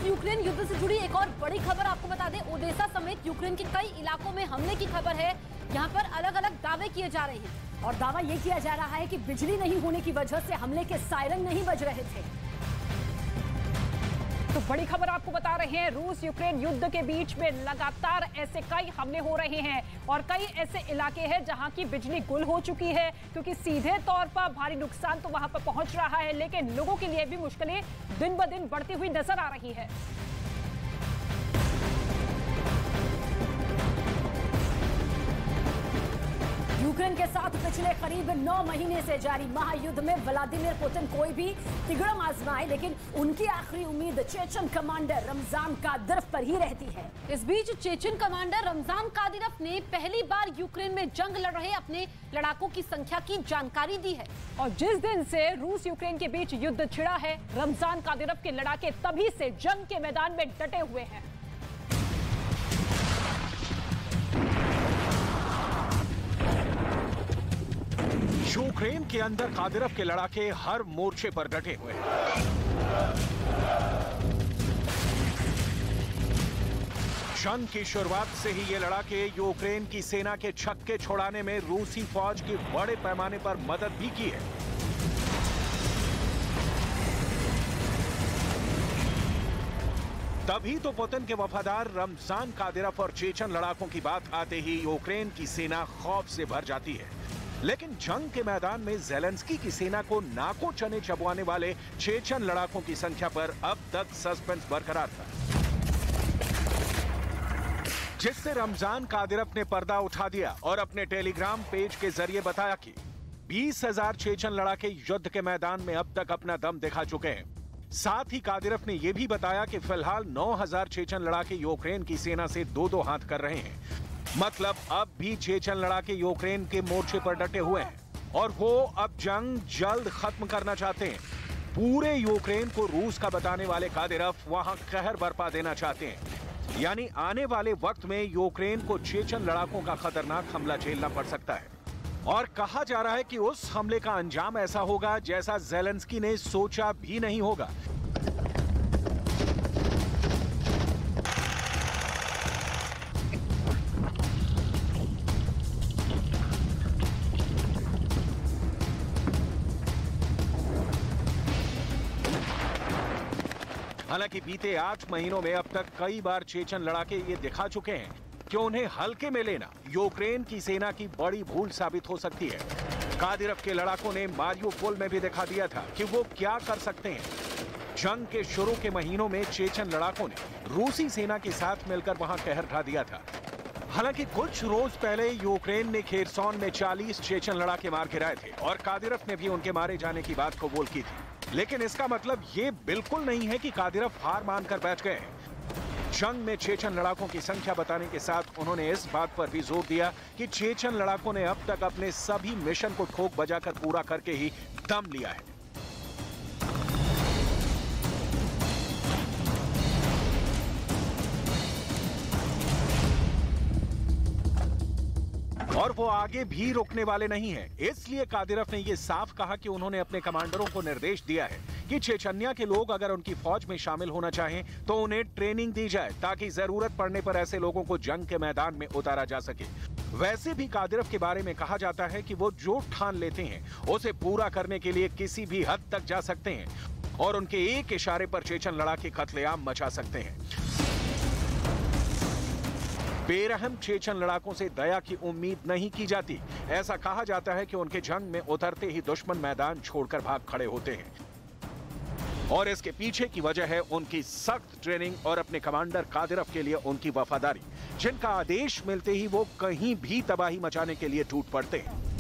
रूस यूक्रेन युद्ध से जुड़ी एक और बड़ी खबर आपको बता दें। ओडेसा समेत यूक्रेन के कई इलाकों में हमले की खबर है। यहाँ पर अलग अलग दावे किए जा रहे हैं और दावा ये किया जा रहा है कि बिजली नहीं होने की वजह से हमले के सायरन नहीं बज रहे थे। तो बड़ी खबर आपको बता रहे हैं, रूस यूक्रेन युद्ध के बीच में लगातार ऐसे कई हमले हो रहे हैं और कई ऐसे इलाके हैं जहां की बिजली गुल हो चुकी है, क्योंकि सीधे तौर पर भारी नुकसान तो वहां पर पहुंच रहा है, लेकिन लोगों के लिए भी मुश्किलें दिन ब दिन बढ़ती हुई नजर आ रही है। यूक्रेन के साथ पिछले करीब 9 महीने से जारी महायुद्ध में व्लादिमीर पुतिन कोई भी तिगड़म आजमाए, लेकिन उनकी आखिरी उम्मीद चेचन कमांडर रमजान कादिरोव पर ही रहती है। इस बीच चेचन कमांडर रमजान कादिरोव ने पहली बार यूक्रेन में जंग लड़ रहे अपने लड़ाकों की संख्या की जानकारी दी है। और जिस दिन से रूस यूक्रेन के बीच युद्ध छिड़ा है, रमजान कादिरोव के लड़ाके तभी से जंग के मैदान में डटे हुए हैं। यूक्रेन के अंदर कादिरोव के लड़ाके हर मोर्चे पर डटे हुए हैं। जंग की शुरुआत से ही ये लड़ाके यूक्रेन की सेना के छक्के छोड़ाने में रूसी फौज की बड़े पैमाने पर मदद भी की है। तभी तो पुतिन के वफादार रमजान कादिरोव और चेचन लड़ाकों की बात आते ही यूक्रेन की सेना खौफ से भर जाती है। लेकिन जंग के मैदान में ज़ेलेंस्की की सेना को नाकों चने चबवाने वाले चेचन लड़ाकों की संख्या पर अब तक सस्पेंस बरकरार था, जिससे रमजान कादिरोव ने पर्दा उठा दिया और अपने टेलीग्राम पेज के जरिए बताया कि 20,000 चेचन लड़ाके युद्ध के मैदान में अब तक अपना दम दिखा चुके हैं। साथ ही कादिरोव ने यह भी बताया कि फिलहाल 9,000 चेचन लड़ाके यूक्रेन की सेना से दो हाथ कर रहे हैं। मतलब अब भी चेचन लड़ाके यूक्रेन के मोर्चे पर डटे हुए हैं और वो अब जंग जल्द खत्म करना चाहते हैं। पूरे यूक्रेन को रूस का बताने वाले कादिरोव वहां कहर बरपा देना चाहते हैं। यानी आने वाले वक्त में यूक्रेन को चेचन लड़ाकों का खतरनाक हमला झेलना पड़ सकता है। और कहा जा रहा है कि उस हमले का अंजाम ऐसा होगा जैसा ज़ेलेंस्की ने सोचा भी नहीं होगा। हालांकि बीते 8 महीनों में अब तक कई बार चेचन लड़ाके ये दिखा चुके हैं कि उन्हें हल्के में लेना यूक्रेन की सेना की बड़ी भूल साबित हो सकती है। कादिरोव के लड़ाकों ने मारियुपोल में भी दिखा दिया था कि वो क्या कर सकते हैं। जंग के शुरू के महीनों में चेचन लड़ाकों ने रूसी सेना के साथ मिलकर वहां कहर ढा दिया था। हालांकि कुछ रोज पहले यूक्रेन ने खेरसोन में 40 चेचन लड़ाके मार गिराए थे और कादिरोव ने भी उनके मारे जाने की बात कबूल की थी। लेकिन इसका मतलब ये बिल्कुल नहीं है कि कादिरोव हार मानकर बैठ गए हैं। जंग में चेचन लड़ाकों की संख्या बताने के साथ उन्होंने इस बात पर भी जोर दिया कि चेचन लड़ाकों ने अब तक अपने सभी मिशन को ठोक बजाकर पूरा करके ही दम लिया है। और वो आगे भी रुकने वाले नहीं हैं। इसलिए कादिरोव ने ये साफ कहा कि उन्होंने अपने कमांडरों को निर्देश दिया है कि चेचन्या के लोग अगर उनकी फौज में शामिल होना चाहें तो उन्हें ट्रेनिंग दी जाए, ताकि जरूरत पड़ने पर ऐसे लोगों को जंग के मैदान में उतारा जा सके। वैसे भी कादिरोव के बारे में कहा जाता है कि वो जो ठान लेते हैं उसे पूरा करने के लिए किसी भी हद तक जा सकते हैं और उनके एक इशारे पर चेचन लड़ाके कत्लेआम मचा सकते हैं। बेरहम चेचन लड़ाकों से दया की उम्मीद नहीं की जाती। ऐसा कहा जाता है कि उनके जंग में उतरते ही दुश्मन मैदान छोड़कर भाग खड़े होते हैं और इसके पीछे की वजह है उनकी सख्त ट्रेनिंग और अपने कमांडर कादिरोव के लिए उनकी वफादारी, जिनका आदेश मिलते ही वो कहीं भी तबाही मचाने के लिए टूट पड़ते हैं।